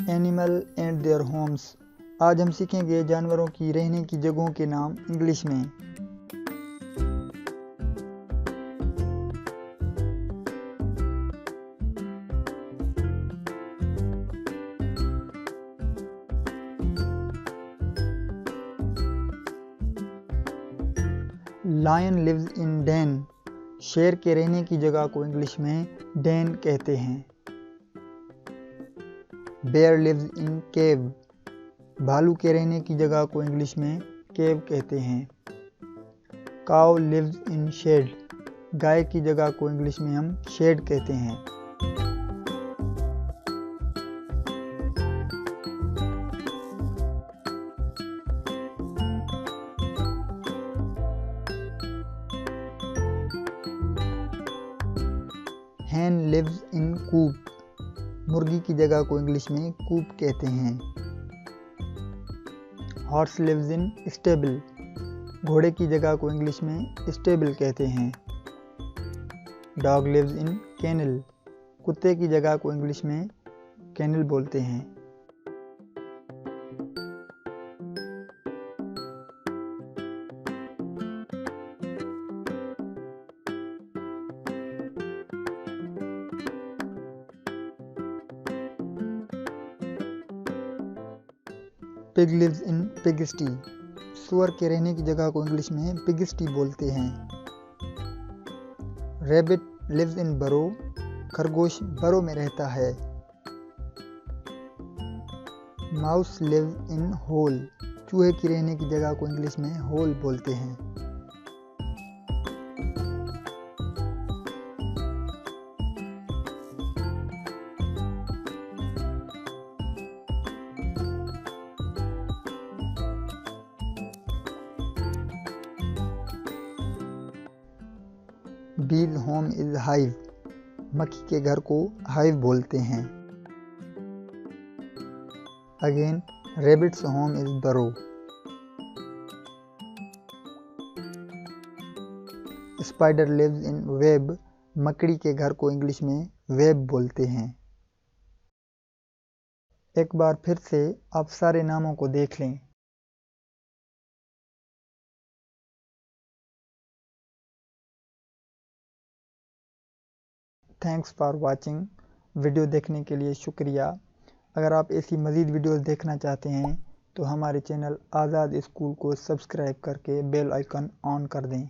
Animal and their homes. आज हम सीखेंगे जानवरों की रहने की जगहों के नाम इंग्लिश में। Lion lives in den. शेर के रहने की जगह को इंग्लिश में डेन कहते हैं। बेयर लिव्स इन केव। भालू के रहने की जगह को इंग्लिश में केव कहते हैं। Cow lives in shed. गाय की जगह को इंग्लिश में हम शेड कहते हैं। Hen lives in coop. मुर्गी की जगह को इंग्लिश में कूप कहते हैं। Horse lives in stable. घोड़े की जगह को इंग्लिश में स्टेबल कहते हैं। Dog lives in kennel. कुत्ते की जगह को इंग्लिश में केनल बोलते हैं। Pig lives in pigsty. सुअर के रहने की जगह को इंग्लिश में पिगस्टी बोलते हैं। रैबिट लिव्स इन बरो। खरगोश बरो में रहता है। Mouse lives in hole. चूहे की रहने की जगह को इंग्लिश में होल बोलते हैं। बीज होम इज हाइव। मक्खी के घर को हाइव बोलते हैं। Again rabbit's home is burrow. Spider lives in web. मकड़ी के घर को इंग्लिश में वेब बोलते हैं। एक बार फिर से आप सारे नामों को देख लें। Thanks for watching. वीडियो देखने के लिए शुक्रिया। अगर आप ऐसी मज़ीद वीडियोस देखना चाहते हैं तो हमारे चैनल आज़ाद स्कूल को सब्सक्राइब करके बेल आइकन ऑन कर दें।